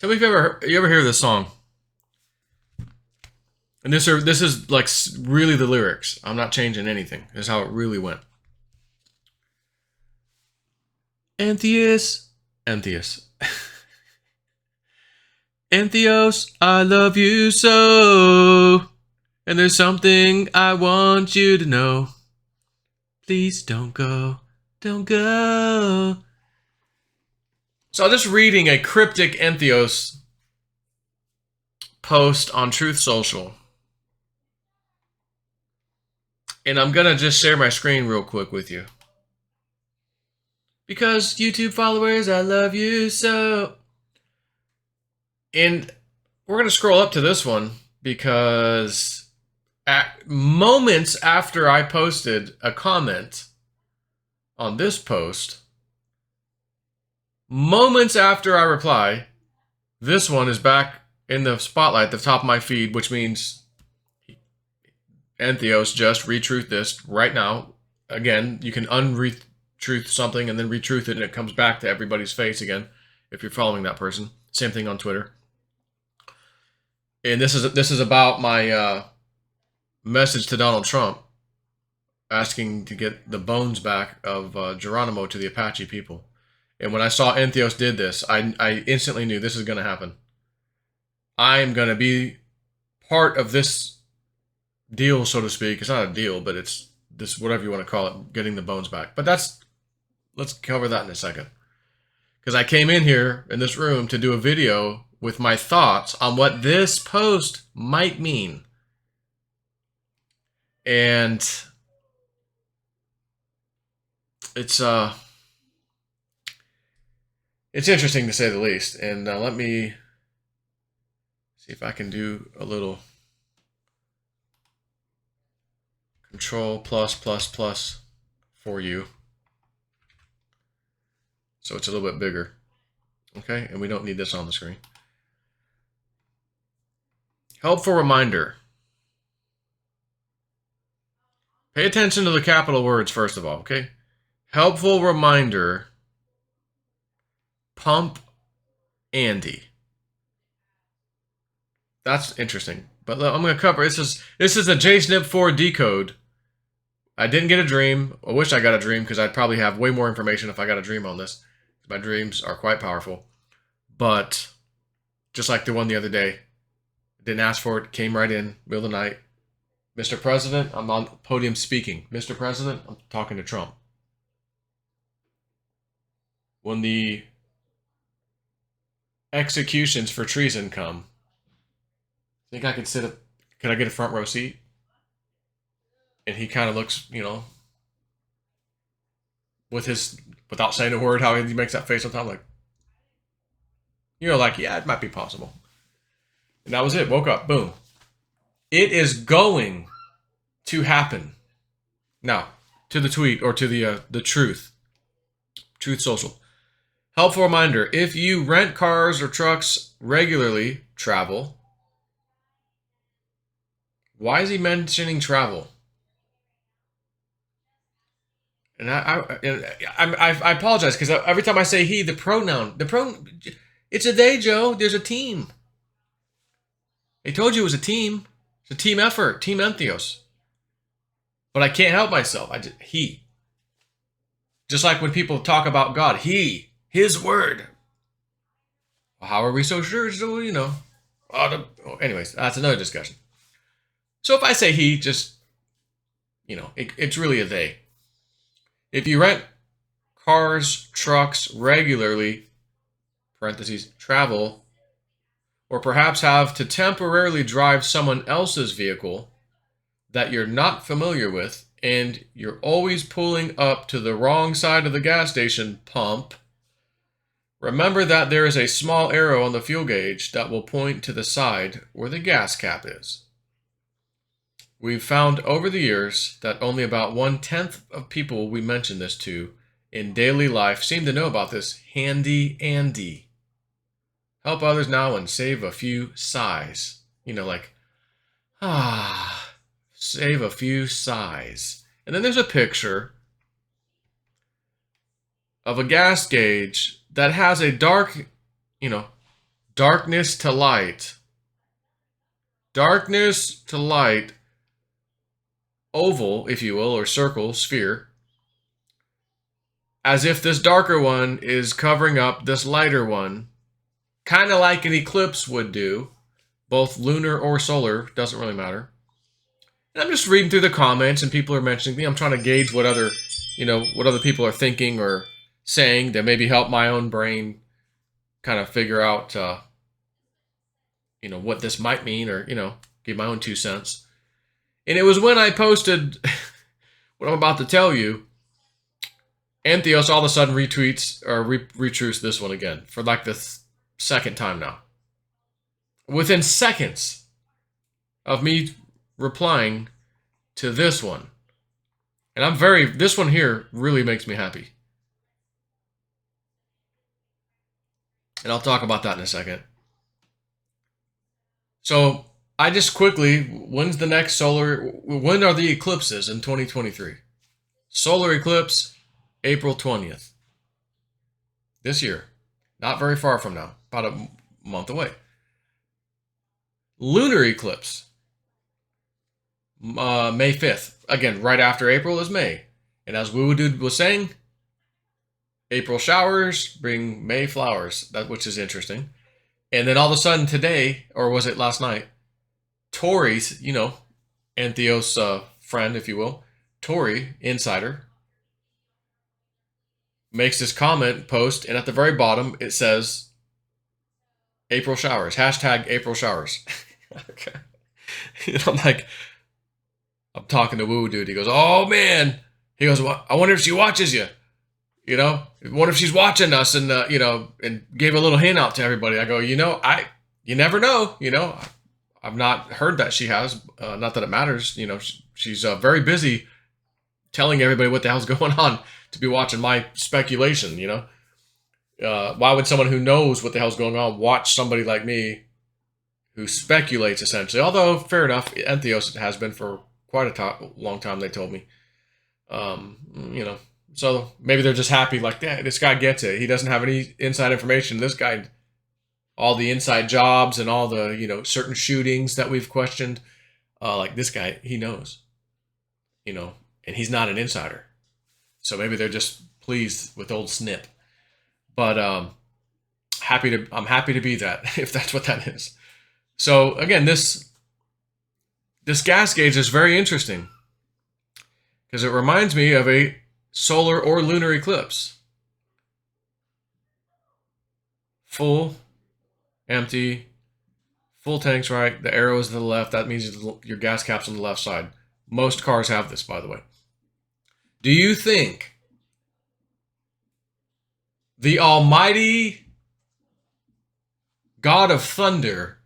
Tell me if you ever hear this song. And this is like really the lyrics. I'm not changing anything. This is how it really went. Enthoes. Enthoes, I love you so. And there's something I want you to know. Please don't go. Don't go. So I'm just reading a cryptic Enthoes post on Truth Social. And I'm going to just share my screen real quick with you. Because YouTube followers, I love you so. And we're going to scroll up to this one because at moments after I posted a comment on this post, moments after I reply, this one is back in the spotlight at the top of my feed, which means Enthoes just retruth this right now. Again, you can untruth something and then retruth it and it comes back to everybody's face again if you're following that person. Same thing on Twitter. And this is about my message to Donald Trump asking to get the bones back of Geronimo to the Apache people. And when I saw Enthoes did this, I instantly knew this is going to happen. I am going to be part of this deal, so to speak. It's not a deal, but it's this, whatever you want to call it, getting the bones back. But let's cover that in a second. Because I came in here in this room to do a video with my thoughts on what this post might mean. And it's interesting to say the least. And let me see if I can do a little Control plus for you. So it's a little bit bigger. Okay, and we don't need this on the screen. Helpful reminder. Pay attention to the capital words first of all, okay? Helpful reminder. Pump Andy. That's interesting. But I'm going to cover, this is a JSNP4 decode. I didn't get a dream. I wish I got a dream because I'd probably have way more information if I got a dream on this. My dreams are quite powerful. But just like the one the other day, didn't ask for it, came right in, middle of the night. Mr. President, I'm on the podium speaking. Mr. President, I'm talking to Trump. When the executions for treason come, think I could sit up, could I get a front row seat? And he kind of looks, you know, without saying a word, how he makes that face on top, like, you know, like, yeah, it might be possible. And that was it. Woke up. Boom. It is going to happen. Now, to the tweet or to the Truth Social. Helpful reminder. If you rent cars or trucks regularly, travel. Why is he mentioning travel? And I apologize because every time I say he, the pronoun, it's a they, Joe. There's a team. They told you it was a team. It's a team effort, Team Enthoes. But I can't help myself. He. Just like when people talk about God, he, his word. Well, how are we so sure? So, you know. Anyways, that's another discussion. So if I say he, just, you know, it's really a they. If you rent cars, trucks regularly, parentheses, travel, or perhaps have to temporarily drive someone else's vehicle that you're not familiar with, and you're always pulling up to the wrong side of the gas station pump, remember that there is a small arrow on the fuel gauge that will point to the side where the gas cap is. We've found over the years that only about 1/10 of people we mention this to in daily life seem to know about this handy Andy. Help others now and save a few sighs. You know, like, save a few sighs. And then there's a picture of a gas gauge that has a dark, you know, darkness to light. Darkness to light, oval, if you will, or circle, sphere, as if this darker one is covering up this lighter one, kind of like an eclipse would do, both lunar or solar, doesn't really matter. And I'm just reading through the comments, and people are mentioning me. I'm trying to gauge what other, what other people are thinking or saying that maybe help my own brain kind of figure out, what this might mean, or give my own 2 cents. And it was when I posted what I'm about to tell you, Enthoes all of a sudden retweets or retweets this one again for like the second time now. Within seconds of me replying to this one. And this one here really makes me happy. And I'll talk about that in a second. So I just quickly, when are the eclipses in 2023? Solar eclipse, April 20th. This year. Not very far from now. About a month away. Lunar eclipse, May 5th. Again, right after April is May. And as Woo Dude was saying, April showers bring May flowers, which is interesting. And then all of a sudden today, or was it last night, Tori's, Enthoes' friend, if you will, Tori, insider, makes this comment post, and at the very bottom it says April showers, hashtag April showers. Okay. I'm like, I'm talking to Woo Dude. He goes, oh man. He goes, well, I wonder if she watches you. I wonder if she's watching us, and and gave a little hint out to everybody. I go, you never know. I've not heard that she has. Not that it matters. She's very busy telling everybody what the hell's going on to be watching my speculation. Why would someone who knows what the hell's going on watch somebody like me who speculates, essentially? Although, fair enough, Enthoes has been for quite a long time, they told me. So maybe they're just happy, like, yeah, this guy gets it. He doesn't have any inside information. This guy, all the inside jobs and all the, certain shootings that we've questioned, like this guy, he knows, and he's not an insider. So maybe they're just pleased with old Snip. But I'm happy to be that, if that's what that is. So again, this gas gauge is very interesting because it reminds me of a solar or lunar eclipse. Full, empty, full tanks right. The arrow is to the left. That means your gas cap's on the left side. Most cars have this, by the way. Do you think the almighty God of Thunder,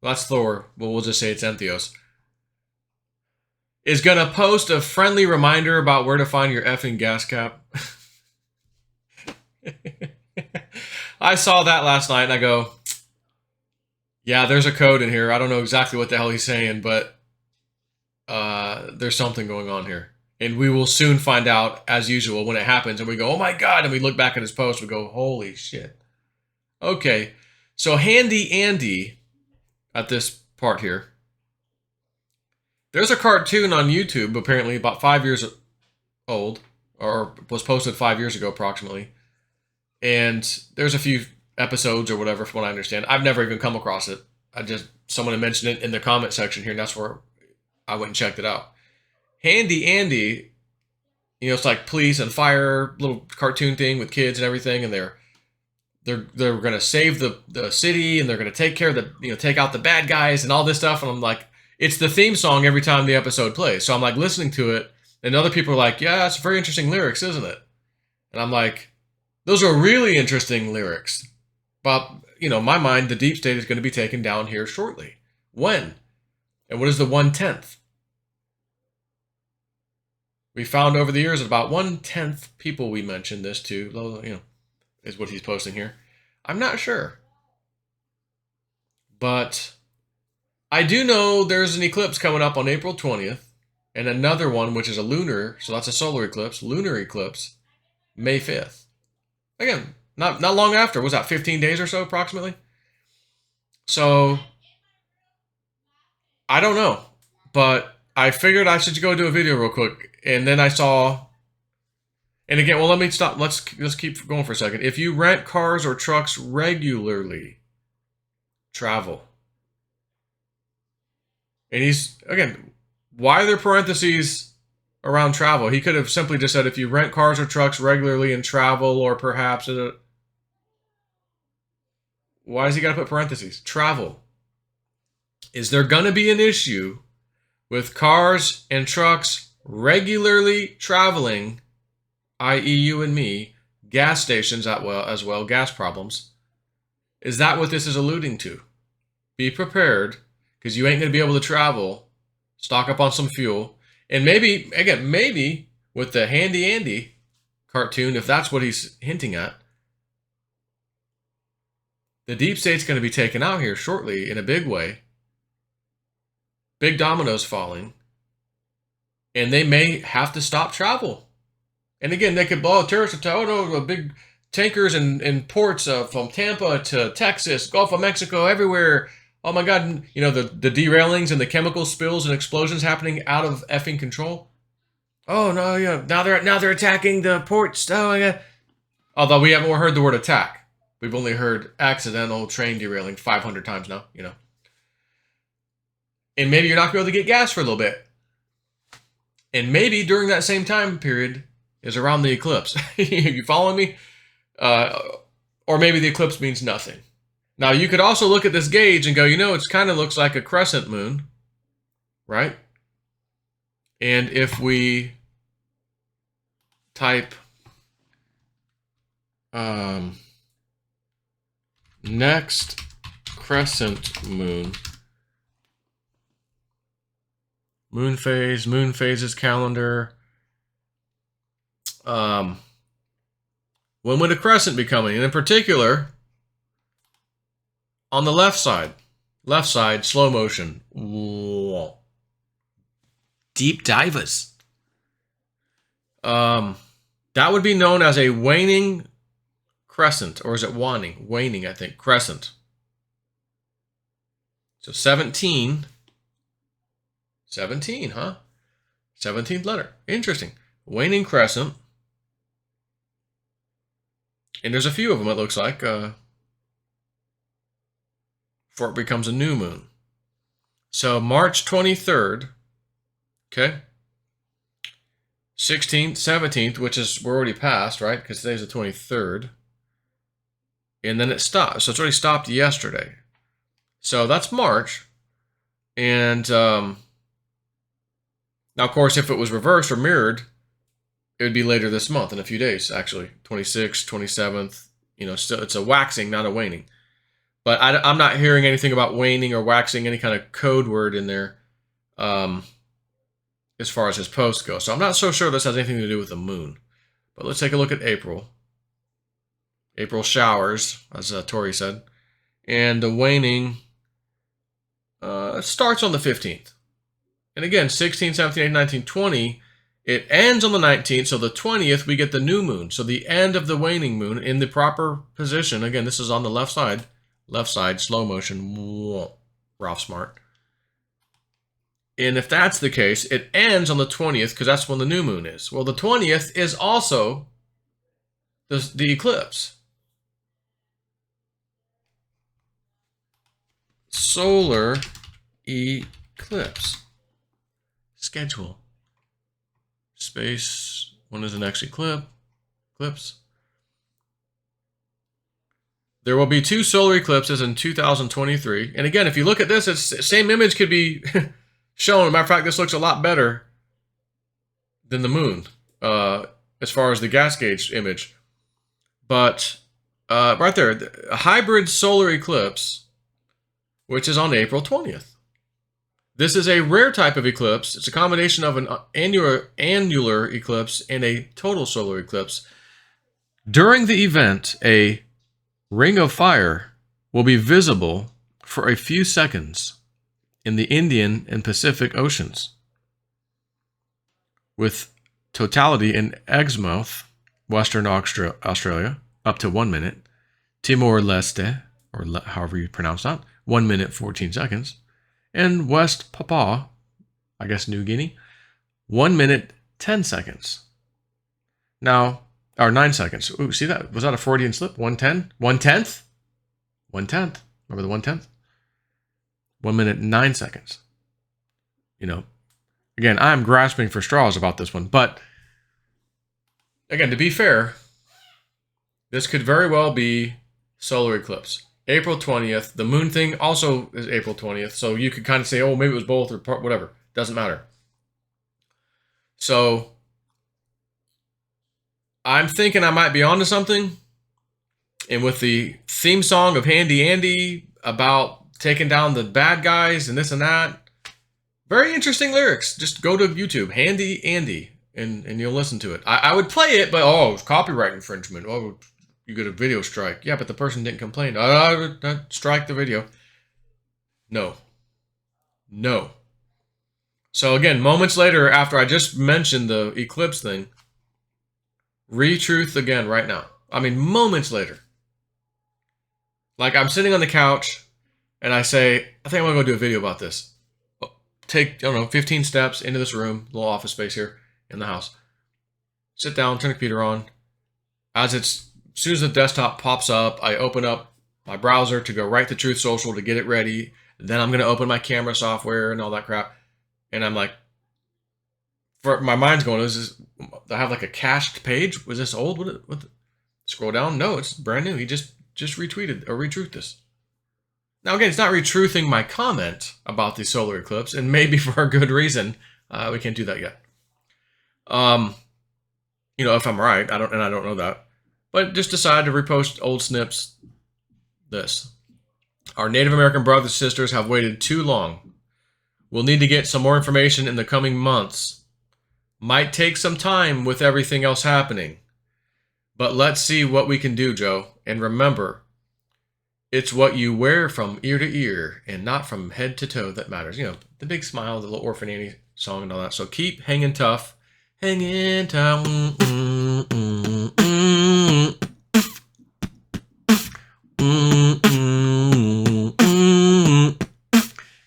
that's Thor, but we'll just say it's Enthoes, is going to post a friendly reminder about where to find your effing gas cap? I saw that last night and I go, yeah, there's a code in here. I don't know exactly what the hell he's saying, but there's something going on here. And we will soon find out, as usual, when it happens. And we go, oh my God. And we look back at his post. We go, holy shit. Okay. So Handy Andy, at this part here, there's a cartoon on YouTube, apparently about 5 years old, or was posted 5 years ago approximately. And there's a few episodes or whatever, from what I understand. I've never even come across it. Someone had mentioned it in the comment section here, and that's where I went and checked it out. Handy Andy, it's like police and fire, little cartoon thing with kids and everything, and they're going to save the city, and they're going to take care of take out the bad guys and all this stuff. And I'm like, it's the theme song every time the episode plays. So I'm like listening to it, and other people are like, yeah, it's very interesting lyrics, isn't it? And I'm like, those are really interesting lyrics. But, my mind, the deep state is going to be taken down here shortly. When? And what is the 1/10? We found over the years about 1/10 people we mentioned this to, is what he's posting here. I'm not sure. But I do know there's an eclipse coming up on April 20th, and another one, which is a lunar, so that's a solar eclipse, lunar eclipse, May 5th. Again, not long after. Was that 15 days or so, approximately? So I don't know, but I figured I should go do a video real quick, and then I saw. And again, well, let me stop. Let's keep going for a second. If you rent cars or trucks regularly, travel. And he's, again, why are there parentheses around travel? He could have simply just said if you rent cars or trucks regularly and travel, or perhaps why has he got to put parentheses? Travel. Is there going to be an issue with cars and trucks regularly traveling, i.e. you and me, gas stations as well, gas problems? Is that what this is alluding to? Be prepared, because you ain't going to be able to travel. Stock up on some fuel. And maybe, again, maybe with the Handy Andy cartoon, if that's what he's hinting at, the deep state's going to be taken out here shortly in a big way. Big dominoes falling. And they may have to stop travel. And again, they could blow terrorist attack. Oh no, big tankers and ports from Tampa to Texas, Gulf of Mexico, everywhere. Oh my God, you know, the derailings and the chemical spills and explosions happening out of effing control. Oh no, yeah, now they're attacking the ports. Oh my God. Although we haven't heard the word attack. We've only heard accidental train derailing 500 times now, you know. And maybe you're not going to be able to get gas for a little bit. And maybe during that same time period is around the eclipse. You following me? Or maybe the eclipse means nothing. Now, you could also look at this gauge and go, you know, it kind of looks like a crescent moon, right? And if we type next crescent moon, moon phases calendar, when would a crescent be coming? And in particular, on the left side, slow motion. Whoa. Deep divers. That would be known as a waning crescent, or is it waning? Waning, I think. Crescent. So 17, huh? 17th letter. Interesting. Waning crescent. And there's a few of them, it looks like, before it becomes a new moon. So March 23rd, okay? 16th, 17th, which is, we're already past, right? Because today's the 23rd. And then it stopped. So it's already stopped yesterday. So that's March. And now, of course, if it was reversed or mirrored, it would be later this month, in a few days, actually. 26th, 27th. You know, still, it's a waxing, not a waning. But I'm not hearing anything about waning or waxing, any kind of code word in there as far as his post goes. So I'm not so sure this has anything to do with the moon. But let's take a look at April. April showers, as Tori said. And the waning starts on the 15th. And again, 16, 17, 18, 19, 20... it ends on the 19th, so the 20th, we get the new moon. So the end of the waning moon in the proper position. Again, this is on the left side, slow motion. Whoa, Ralph Smart. And if that's the case, it ends on the 20th because that's when the new moon is. Well, the 20th is also the eclipse. Solar eclipse. Schedule. Space. When is the next eclipse? There will be 2 solar eclipses in 2023. And again, if you look at this, it's the same image could be shown. As a matter of fact, this looks a lot better than the moon as far as the gas gauge image. But right there, a hybrid solar eclipse, which is on April 20th. This is a rare type of eclipse. It's a combination of an annular eclipse and a total solar eclipse. During the event, a ring of fire will be visible for a few seconds in the Indian and Pacific Oceans, with totality in Exmouth, Western Australia, up to 1 minute, Timor-Leste, or however you pronounce that, 1 minute 14 seconds. And West Papua, I guess New Guinea, 1 minute 10 seconds. Now, or 9 seconds. Ooh, see that? Was that a Freudian slip? 110? 1/10? 1/10. Remember the 1/10? 1 minute 9 seconds. You know, again, I'm grasping for straws about this one, but again, to be fair, this could very well be solar eclipse. April 20th. The moon thing also is April 20th. So you could kind of say, oh, maybe it was both or part, whatever. Doesn't matter. So I'm thinking I might be onto something. And with the theme song of Handy Andy about taking down the bad guys and this and that, very interesting lyrics. Just go to YouTube, Handy Andy, and you'll listen to it. I would play it, but oh, it's copyright infringement. Oh, you get a video strike. Yeah, but the person didn't complain. Strike the video. No. So again, moments later, after I just mentioned the eclipse thing, retruth again right now. I mean, moments later. Like I'm sitting on the couch and I say, I think I'm gonna go do a video about this. Take, I don't know, 15 steps into this room, little office space here in the house. Sit down, turn the computer on. As soon as the desktop pops up, I open up my browser to go right to Truth Social to get it ready. Then I'm gonna open my camera software and all that crap. And I'm like, my mind's going, I have like a cached page? Was this old? What scroll down? No, it's brand new. He just retweeted or retruthed this. Now, again, it's not retruthing my comment about the solar eclipse, and maybe for a good reason. We can't do that yet. You know, if I'm right, I don't know that. But just decided to repost old snips. This. Our Native American brothers and sisters have waited too long. We'll need to get some more information in the coming months. Might take some time with everything else happening. But let's see what we can do, Joe. And remember, it's what you wear from ear to ear and not from head to toe that matters. You know, the big smile, the little Orphan Annie song and all that. So keep hanging tough. Hanging tough.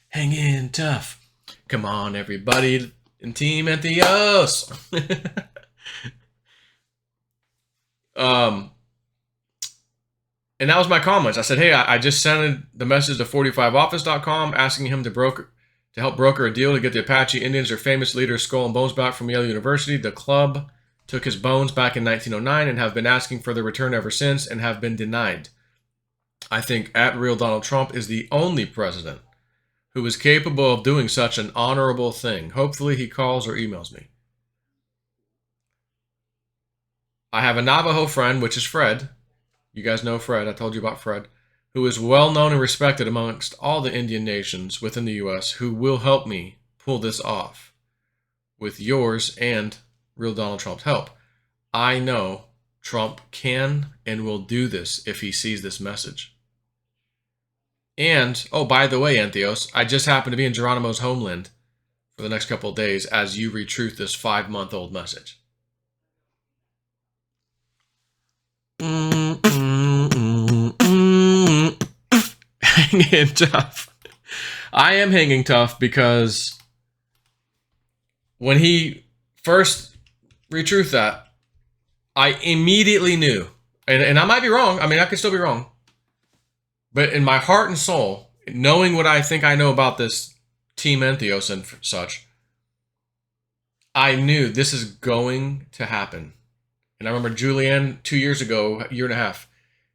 Hanging tough. Come on, everybody in Team Enthoes. And that was my comments. I said, hey, I just sent the message to 45office.com asking him to help broker a deal to get the Apache Indians, their famous leader's skull and bones back from Yale University. The club took his bones back in 1909 and have been asking for their return ever since and have been denied. I think @Real Donald Trump is the only president who is capable of doing such an honorable thing. Hopefully he calls or emails me. I have a Navajo friend, which is Fred. You guys know Fred. I told you about Fred, who is well known and respected amongst all the Indian nations within the U.S., who will help me pull this off with yours and Real Donald Trump's help. I know Trump can and will do this if he sees this message. And, oh, by the way, Enthoes, I just happen to be in Geronimo's homeland for the next couple of days as you retruth this 5-month-old message. Hanging tough. I am hanging tough because when he first retruthed that, I immediately knew, and I might be wrong. I mean, I could still be wrong. But in my heart and soul, knowing what I think I know about this Team Enthoes and such, I knew this is going to happen. And I remember Julian 2 years ago, a year and a half,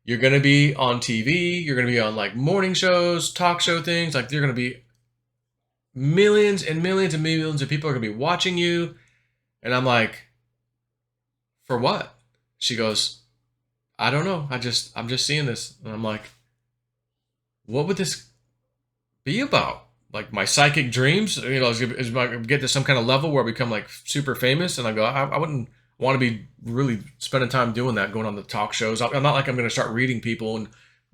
you're going to be on TV, you're going to be on like morning shows, talk show things, like you're going to be millions and millions and millions of people are going to be watching you. And I'm like, for what? She goes, I don't know. I'm just seeing this. And I'm like, what would this be about? Like my psychic dreams? You know, is I get to some kind of level where I become like super famous? And I go, I wouldn't want to be really spending time doing that, going on the talk shows. I'm not like I'm going to start reading people and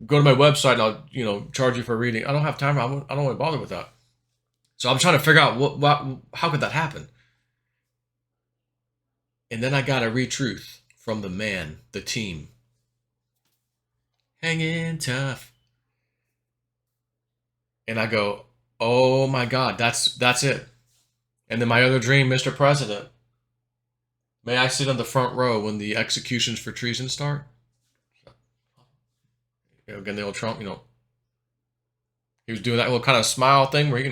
go to my website and I'll, you know, charge you for reading. I don't have time. I don't want to bother with that. So I'm trying to figure out how could that happen? And then I got a retruth from the man, the team. Hanging tough. And I go, oh my God, that's it. And then my other dream, Mr. President, may I sit on the front row when the executions for treason start? Again, the old Trump, he was doing that little kind of smile thing where,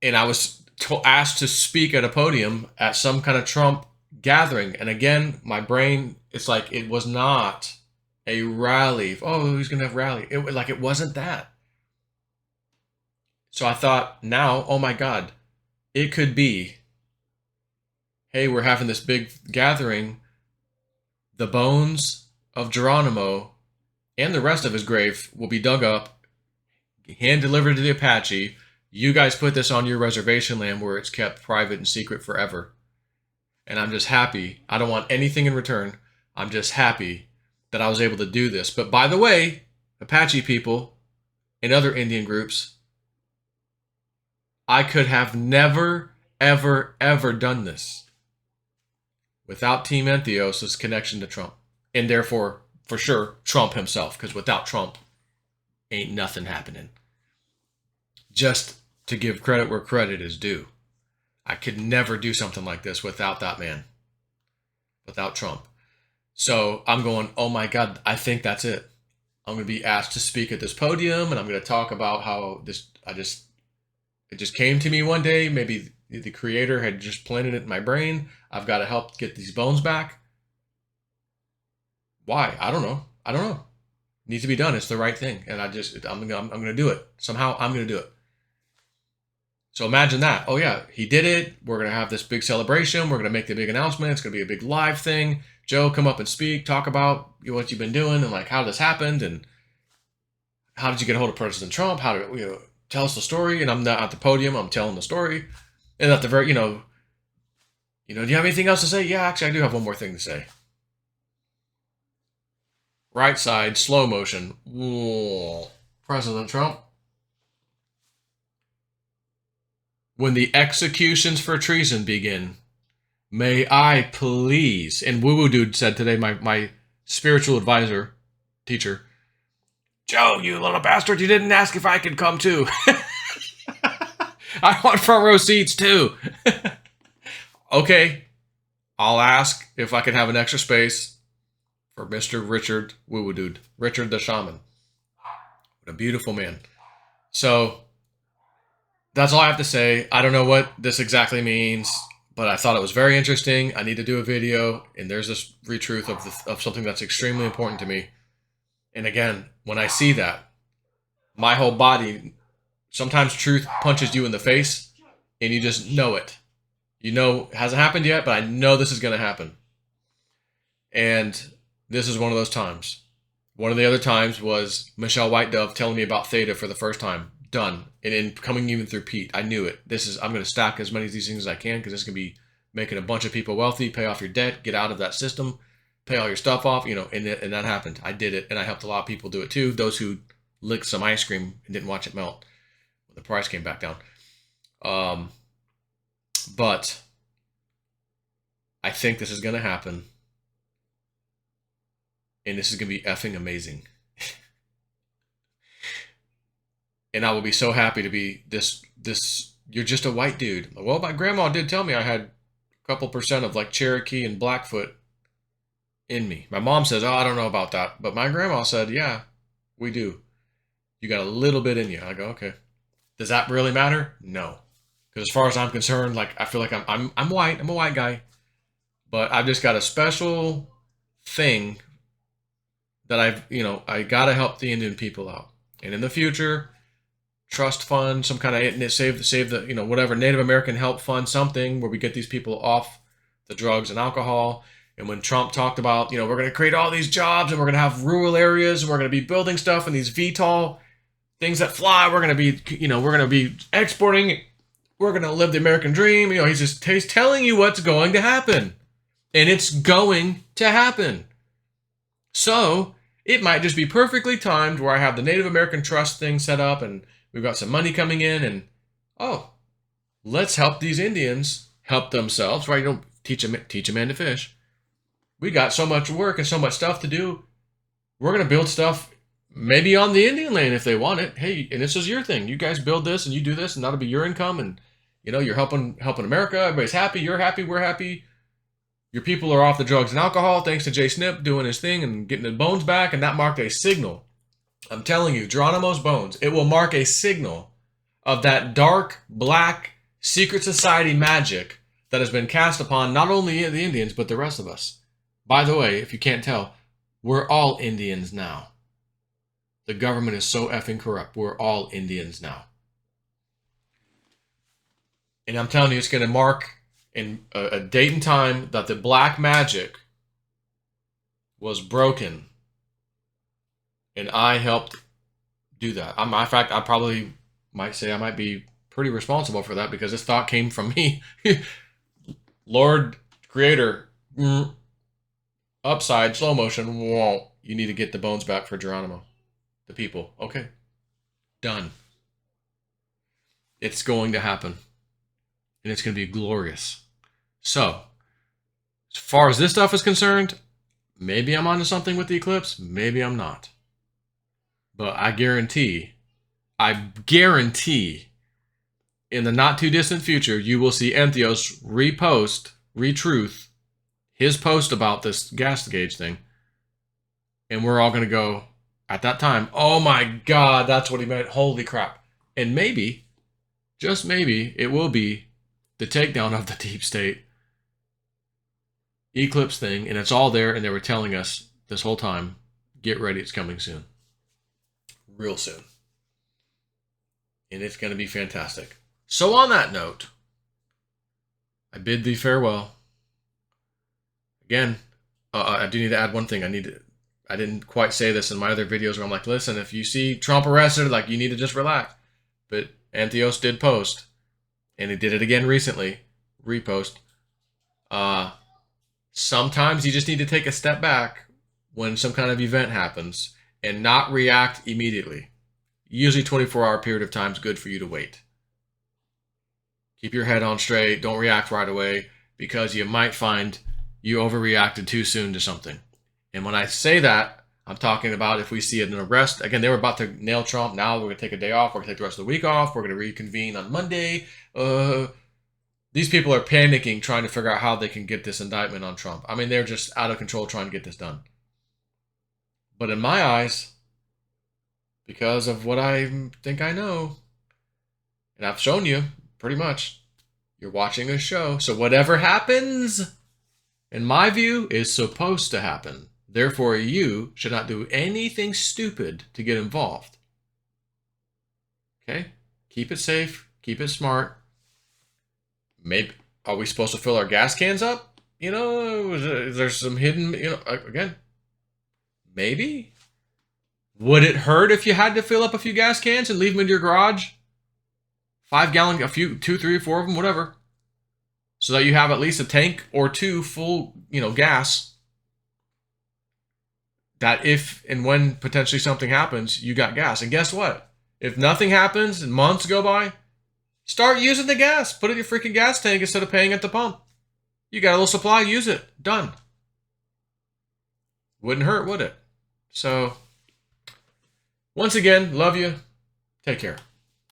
and I was asked to speak at a podium at some kind of Trump gathering. And again, my brain, it's like it was not a rally. Oh, he's going to have a rally. It wasn't that. So I thought, now, oh my God, it could be, hey, we're having this big gathering. The bones of Geronimo and the rest of his grave will be dug up, hand delivered to the Apache. You guys put this on your reservation land where it's kept private and secret forever. And I'm just happy. I don't want anything in return. I'm just happy that I was able to do this. But by the way, Apache people and other Indian groups, I could have never, ever, ever done this without Team Enthoes' connection to Trump. And therefore, for sure, Trump himself. Because without Trump, ain't nothing happening. Just to give credit where credit is due. I could never do something like this without that man. Without Trump. So I'm going, oh my God, I think that's it. I'm going to be asked to speak at this podium, and I'm going to talk about how it just came to me one day. Maybe the creator had just planted it in my brain. I've got to help get these bones back. Why? I don't know. It needs to be done. It's the right thing. And I'm going to do it. Somehow I'm going to do it. So imagine that. Oh yeah, he did it. We're going to have this big celebration. We're going to make the big announcement. It's going to be a big live thing. Joe, come up and speak. Talk about what you've been doing and like how this happened and how did you get a hold of President Trump? How did tell us the story? And I'm not at the podium. I'm telling the story. And at the very, do you have anything else to say? Yeah, actually, I do have one more thing to say. Right side, slow motion. Whoa. President Trump. When the executions for treason begin, may I please, and Woo Woo Dude said today, my spiritual advisor, teacher, Joe, you little bastard, you didn't ask if I could come too. I want front row seats too. Okay, I'll ask if I can have an extra space for Mr. Richard Woo Woo Dude, Richard the Shaman. What a beautiful man. So, that's all I have to say. I don't know what this exactly means, but I thought it was very interesting. I need to do a video, and there's this retruth of something that's extremely important to me. And again, when I see that, my whole body, sometimes truth punches you in the face, and you just know it. You know, it hasn't happened yet, but I know this is going to happen. And this is one of those times. One of the other times was Michelle White Dove telling me about Theta for the first time. Done. And in coming even through Pete, I knew it. I'm going to stack as many of these things as I can because this is going to be making a bunch of people wealthy, pay off your debt, get out of that system, pay all your stuff off, and that happened. I did it, and I helped a lot of people do it too. Those who licked some ice cream and didn't watch it melt when the price came back down. But I think this is going to happen, and this is going to be effing amazing. And I will be so happy to be this, you're just a white dude. Well, my grandma did tell me I had a couple % of like Cherokee and Blackfoot in me. My mom says, oh, I don't know about that. But my grandma said, yeah, we do. You got a little bit in you. I go, okay. Does that really matter? No. Because as far as I'm concerned, like I feel like I'm white. I'm a white guy. But I've just got a special thing that I got to help the Indian people out. And in the future, trust fund, some kind of save the whatever Native American help fund, something where we get these people off the drugs and alcohol. And when Trump talked about, we're going to create all these jobs and we're going to have rural areas and we're going to be building stuff and these VTOL things that fly, we're going to be, we're going to be exporting, we're going to live the American dream. He's telling you what's going to happen, and it's going to happen. So it might just be perfectly timed where I have the Native American Trust thing set up and we've got some money coming in, and let's help these Indians help themselves, right? You don't teach a man to fish. We got so much work and so much stuff to do. We're going to build stuff, maybe on the Indian land if they want it. Hey, and this is your thing. You guys build this and you do this, and that'll be your income. And you're helping America. Everybody's happy. You're happy. We're happy. Your people are off the drugs and alcohol thanks to Jay Snip doing his thing and getting his bones back, and that marked a signal. I'm telling you, Geronimo's bones. It will mark a signal of that dark, black, secret society magic that has been cast upon not only the Indians, but the rest of us. By the way, if you can't tell, we're all Indians now. The government is so effing corrupt. We're all Indians now. And I'm telling you, it's going to mark in a date and time that the black magic was broken. And I helped do that. In fact, I probably might say I might be pretty responsible for that because this thought came from me. Lord, Creator, upside, slow motion, whoa. You need to get the bones back for Geronimo. The people. Okay. Done. It's going to happen. And it's going to be glorious. So, as far as this stuff is concerned, maybe I'm onto something with the Eclipse. Maybe I'm not. But I guarantee, in the not too distant future, you will see Enthoes retruth his post about this gas gauge thing. And we're all going to go, at that time, oh my God, that's what he meant. Holy crap. And maybe, just maybe, it will be the takedown of the deep state Eclipse thing. And it's all there. And they were telling us this whole time, get ready, it's coming soon. Real soon. And it's going to be fantastic. So on that note, I bid thee farewell. Again, I do need to add one thing. I didn't quite say this in my other videos where I'm like, listen, if you see Trump arrested, like, you need to just relax. But Enthoes did post, and he did it again recently, repost. Sometimes you just need to take a step back when some kind of event happens and not react immediately. Usually 24-hour period of time is good for you to wait. Keep your head on straight. Don't react right away because you might find you overreacted too soon to something. And when I say that, I'm talking about if we see an arrest. Again, they were about to nail Trump. Now we're going to take a day off. We're going to take the rest of the week off. We're going to reconvene on Monday. These people are panicking, trying to figure out how they can get this indictment on Trump. I mean, they're just out of control trying to get this done. But in my eyes, because of what I think I know, and I've shown you pretty much, you're watching a show. So whatever happens, in my view, is supposed to happen. Therefore, you should not do anything stupid to get involved. Okay? Keep it safe. Keep it smart. Maybe, are we supposed to fill our gas cans up? Is there some hidden, again, maybe. Would it hurt if you had to fill up a few gas cans and leave them in your garage? 5 gallon, a few, 2, 3, 4 of them, whatever. So that you have at least a tank or two full, gas. That if and when potentially something happens, you got gas. And guess what? If nothing happens and months go by, start using the gas. Put it in your freaking gas tank instead of paying at the pump. You got a little supply, use it. Done. Wouldn't hurt, would it? So, once again, love you. Take care.